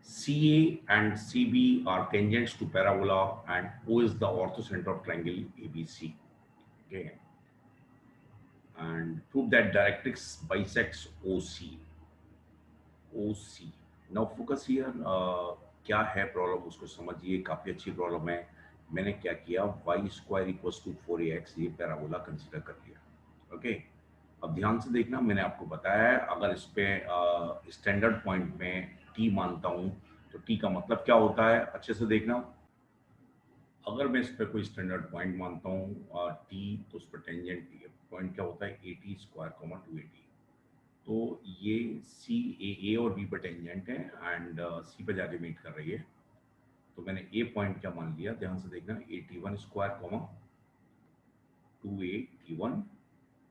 CA and CB are tangents to parabola, and O is the orthocenter of triangle ABC. Okay, and prove that directrix bisects OC. OC. Now focus here. क्या है problem उसको समझिए, काफी अच्छी problem है। मैंने क्या किया, Y square equals to 4ax ये पैराबोला कंसीडर कर लिया। ओके, अब ध्यान से देखना, मैंने आपको बताया है अगर इस पे स्टैंडर्ड पॉइंट में टी मानता हूँ तो टी का मतलब क्या होता है, अच्छे से देखना। अगर मैं इस पे कोई स्टैंडर्ड पॉइंट मानता हूँ टी, तो उस पर टेंजेंट पॉइंट क्या होता है, A T square comma 2at। तो ये सी ए और बी पर टेंजेंट है एंड सी पे जाके मीट कर रही है। तो मैंने ए पॉइंट क्या मान लिया, ध्यान से देखना, A T one square comma 2at1,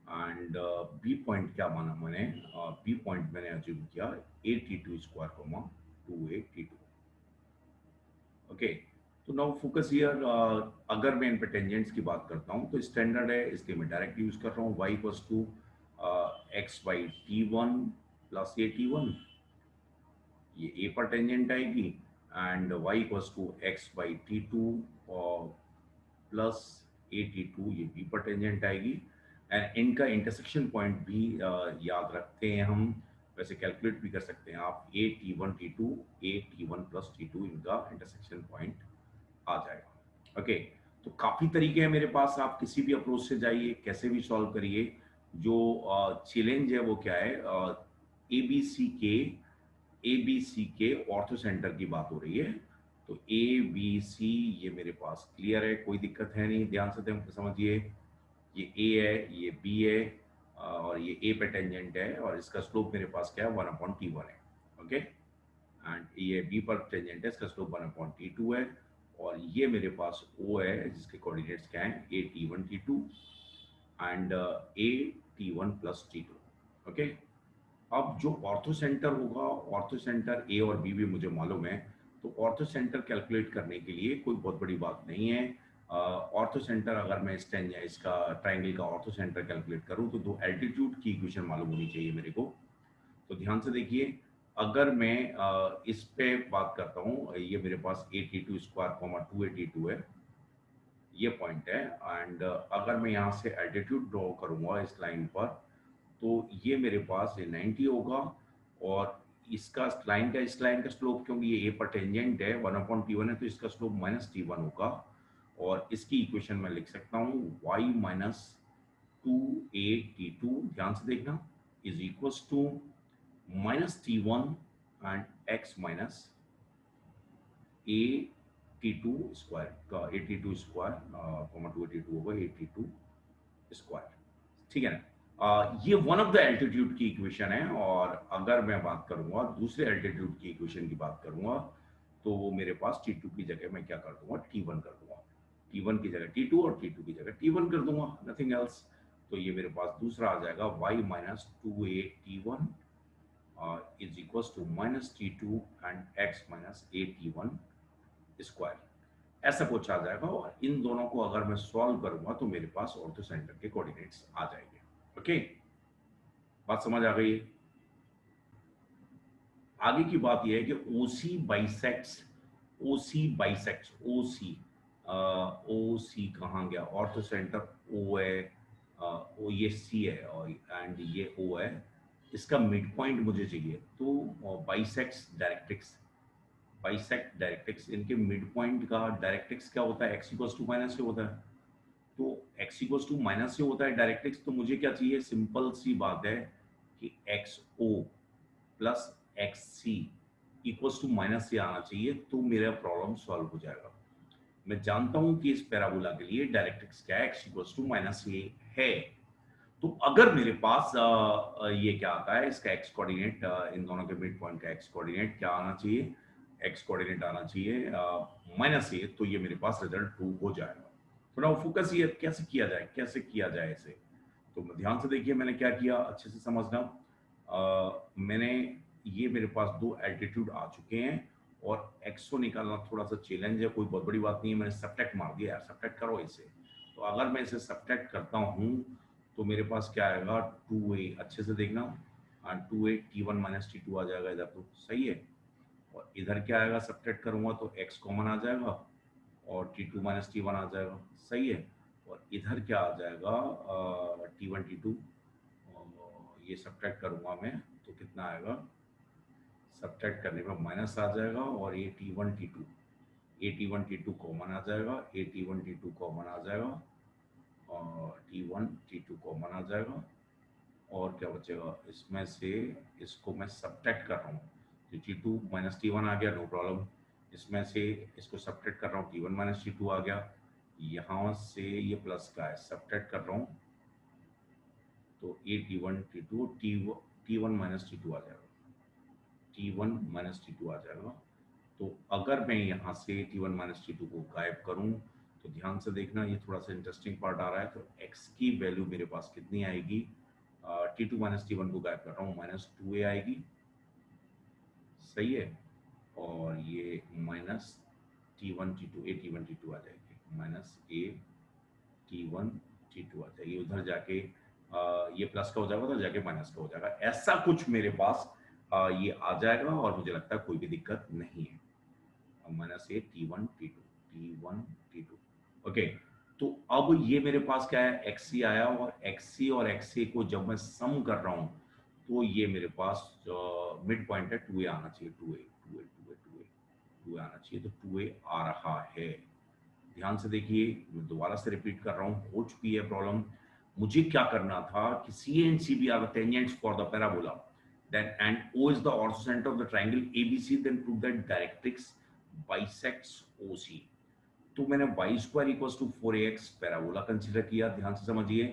and B point क्या माना मैंने, बी पॉइंट मैंने अज्यूम किया A T two square comma 2at2। Okay, तो नाउ फोकस हियर। अगर मैं इन पे टेंजेंट्स की बात करता हूँ तो स्टैंडर्ड है, इसलिए मैं डायरेक्ट यूज कर रहा हूँ, y equals to X by T one plus A T one, ये ए पर टेंजेंट आएगी, and y equals to X by T two plus A T two, ये बी पर टेंजेंट आएगी। एंड इनका इंटरसेक्शन पॉइंट भी याद रखते हैं हम, वैसे कैलकुलेट भी कर सकते हैं आप, A T one T two, A T one plus T two, इनका इंटरसेक्शन पॉइंट आ जाएगा। ओके, तो काफी तरीके हैं मेरे पास, आप किसी भी अप्रोच से जाइए, कैसे भी सॉल्व करिए। जो चैलेंज है वो क्या है, एबीसी के एबीसी के ऑर्थो सेंटर की बात हो रही है। तो ए बी सी ये मेरे पास क्लियर है, कोई दिक्कत है नहीं, ध्यान से समझिए। ये ए है, ये बी है, और ये ए पे टेंजेंट है, और इसका स्लोप मेरे पास क्या है, 1/T1 है। ओके, एंड ये बी पर टेंजेंट है, इसका स्लोप 1/T2 है। और ये मेरे पास ओ है जिसके कोऑर्डिनेट्स क्या हैं, A T one T two and A T one plus T two. Okay, अब जो ऑर्थो सेंटर होगा, ऑर्थो सेंटर ए और बी भी मुझे मालूम है, तो ऑर्थो सेंटर कैलकुलेट करने के लिए कोई बहुत बड़ी बात नहीं है। ऑर्थो सेंटर अगर मैं स्टैंड या इसका ट्राइंगल का ऑर्थो सेंटर कैलकुलेट करूं तो दो एल्टीट्यूड की इक्वेशन मालूम होनी चाहिए मेरे को। तो ध्यान से देखिए, अगर मैं इस पे बात करता हूँ, ये मेरे पास A T two square comma 2at2 है, ये पॉइंट है। एंड अगर मैं यहाँ से एल्टीट्यूड ड्रॉ करूँगा इस लाइन पर, तो ये मेरे पास ये 90 होगा। और इसका इस लाइन का स्लोप, क्योंकि ये ए पर टेंजेंट है, 1/T1 है, तो इसका स्लोप -T1 होगा। और इसकी इक्वेशन मैं लिख सकता हूँ y माइनस 2at2, ध्यान से देखना, is equals to -T1 and x minus A T two square का, A T two square comma 2at2 होगा, ए टी टू स्क्वायर। ठीक है ना। ये वन ऑफ द एल्टीट्यूड की इक्वेशन है। और अगर मैं बात करूंगा दूसरे एल्टीट्यूड की इक्वेशन की बात करूंगा, तो वो मेरे पास टी टू की जगह मैं क्या कर दूंगा, टी वन कर दूंगा। टी वन की जगह टी टू और टी टू की जगह टी वन कर दूंगा, नथिंग एल्स। तो ये मेरे पास दूसरा आ जाएगा y minus 2at1 is equals to -T2 and x minus at1 square, ऐसा कुछ आ जाएगा। और इन दोनों को अगर मैं सॉल्व करूंगा तो मेरे पास ऑर्थो सेंटर के कोऑर्डिनेट्स आ जाएंगे। ओके, बात समझ आ गई है। आगे की बात यह है कि ओसी बाइसेक्ट्स ओसी कहाँ गया, ऑर्थो सेंटर ओ है, ओ ये सी है, और एंड ये ओ है, इसका मिड पॉइंट मुझे चाहिए। तो बाइसेक्ट डायरेक्ट्रिक्स, इनके मिड पॉइंट का डायरेक्ट्रिक्स क्या होता है, एक्स इक्वल्स टू माइनस से होता है। तो एक्स इक्वल्स टू माइनस से होता है डायरेक्ट्रिक्स, तो मुझे क्या चाहिए, सिंपल सी बात है कि X O plus X C equals to minus से आना चाहिए, तो मेरा प्रॉब्लम सॉल्व हो जाएगा। मैं जानता हूं कि इस पैराबोला के लिए डायरेक्ट्रिक्स क्या है, एक्स इक्वल्स टू माइनस ए है। तो अगर मेरे पास ये क्या आता है, इसका एक्स कोऑर्डिनेट, इन दोनों के मिड पॉइंट का एक्स कोऑर्डिनेट क्या आना चाहिए, एक्स कोऑर्डिनेट आना चाहिए माइनस ए, तो ये मेरे पास रिजल्ट ट्रू हो जाएगा। थोड़ा फोकस ये कैसे किया जाए, इसे। तो ध्यान से देखिए, मैंने क्या किया, अच्छे से समझना। मैंने ये मेरे पास दो एल्टीट्यूड आ चुके हैं, और एक्सो निकालना थोड़ा सा चैलेंज है, कोई बहुत बड़ी बात नहीं है, मैंने सब्ट्रैक्ट मार दिया यार, सब्ट्रैक्ट करो इसे। तो अगर मैं इसे सब्ट्रैक्ट करता हूँ तो मेरे पास क्या आएगा, 2a, अच्छे से देखना, 2a T1 माइनस T2 आ जाएगा इधर, तो सही है। और इधर क्या आएगा, सब्ट्रैक्ट करूंगा तो x कॉमन आ जाएगा और t2 माइनस टी वन आ जाएगा, सही है। और इधर क्या आ जाएगा, t1 t2, ये सब्ट्रैक्ट करूंगा मैं तो कितना आएगा, सब्ट्रैक्ट करने पर माइनस आ जाएगा और ये t1 t2, ए t1 t2 कॉमन आ जाएगा, ए t1 t2 कॉमन आ जाएगा और t1 t2 कॉमन आ जाएगा। और क्या बचेगा इसमें से, इसको मैं सब्ट्रैक्ट कर रहा हूँ तो t2 माइनस टी वन आ गया, नो प्रॉब्लम। इसमें से इसको सब्ट्रैक्ट कर रहा हूँ, t1 माइनस टी2 आ गया। यहाँ से ये प्लस का है, सब्ट्रैक्ट कर रहा हूँ तो ए t1 t2 t1 minus T2 आ जाएगा, t1 माइनस टी2 आ जाएगा। तो अगर मैं यहाँ से t1 माइनस टी2 को गायब करूँ तो ध्यान से देखना, ये थोड़ा सा इंटरेस्टिंग पार्ट आ रहा है। तो x की वैल्यू मेरे पास कितनी आएगी, t2 माइनस टी1 को गायब कर रहा हूँ, -2a आएगी, सही है। और ये माइनस t1 t2 ए t1 t2 आ जाएगी, माइनस a t1 t2 आ जाएगी। उधर जाके ये प्लस का हो जाएगा, उधर जाके माइनस का हो जाएगा, ऐसा कुछ मेरे पास ये आ जाएगा और मुझे लगता है कोई भी दिक्कत नहीं है। माइनस ए t1 t2 t1 t2, okay. तो अब ये मेरे पास क्या है, xc आया और xc और xa को जब मैं सम कर रहा हूं तो ये मेरे पास मिड पॉइंट है 2a आना चाहिए, 2a आना चाहिए, तो 2a आ रहा है। ध्यान से देखिए, मैं दोबारा से रिपीट कर रहा हूँ, हो चुकी है प्रॉब्लम। मुझे क्या करना था कि C and C B are the tangents for the parabola, then and O is the orthocenter of the triangle ABC, then prove that directrix bisects OC। तो मैंने y square equals to 4ax parabola consider किया, ध्यान से समझिए।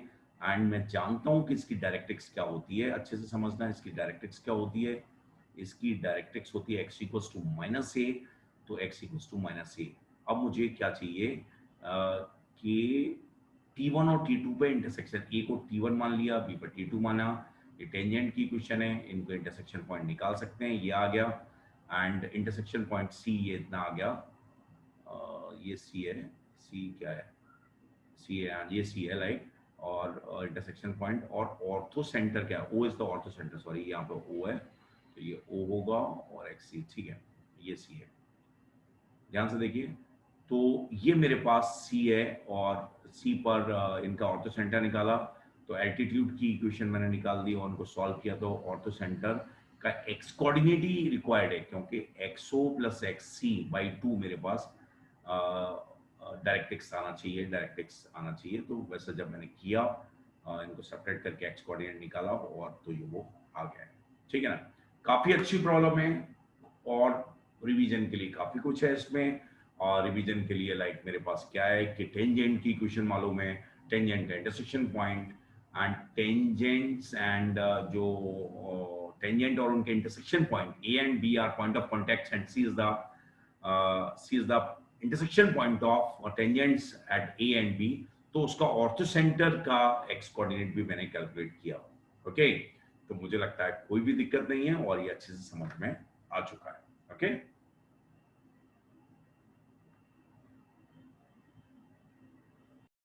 And मैं जानता हूं कि इसकी डायरेक्ट्रिक्स क्या होती है, अच्छे से समझना, इसकी डायरेक्ट्रिक्स क्या होती है। इसकी डायरेक्ट्रिक्स होती है x इक्वल्स टू माइनस ए, तो x इक्वल्स टू माइनस ए। अब मुझे क्या चाहिए कि T1 और T2 पे इंटरसेक्शन, ए को T1 मान लिया, बी पर T2 माना, ये टेंजेंट की क्वेश्चन है, इनको इंटरसेक्शन पॉइंट निकाल सकते हैं, ये आ गया। एंड इंटरसेक्शन पॉइंट सी ये इतना आ गया, ये सी है, सी क्या है, सी है, ये सी है लाइक। और इंटरसेक्शन पॉइंट और ऑर्थो सेंटर क्या है, O is the orthocentre, sorry यहाँ पे ओ है तो ये ओ होगा और एक्स सी, ठीक है, ये सी है। ध्यान से देखिए, तो ये मेरे पास सी है और सी पर इनका ऑर्थो सेंटर निकाला तो एल्टीट्यूड की इक्वेशन मैंने निकाल दी और उनको सॉल्व किया तो ऑर्थो सेंटर का एक्स कोऑर्डिनेट ही रिक्वायर्ड है, क्योंकि XO plus X C by 2 मेरे पास डायरेक्ट्रिक्स आना चाहिए, डायरेक्ट्रिक्स आना चाहिए। तो वैसे जब मैंने किया इनको सेपरेट करके एक्स कोऑर्डिनेट निकाला और तो ये वो आ गया है, ठीक है ना। काफी अच्छी प्रॉब्लम है और रिवीजन के लिए काफी कुछ है इसमें। और रिवीजन के लिए लाइक मेरे पास क्या है कि टेंजेंट की इक्वेशन मालूम है, टेंजेंट का intersection point and tangents and जो टेंजेंट और उनके intersection point A and B are point of contact and C is the intersection point of tangents at A and B. तो उसका ऑर्थो सेंटर का X coordinate भी मैंने calculate किया, okay. तो मुझे लगता है कोई भी दिक्कत नहीं है और ये अच्छे से समझ में आ चुका है, ओके।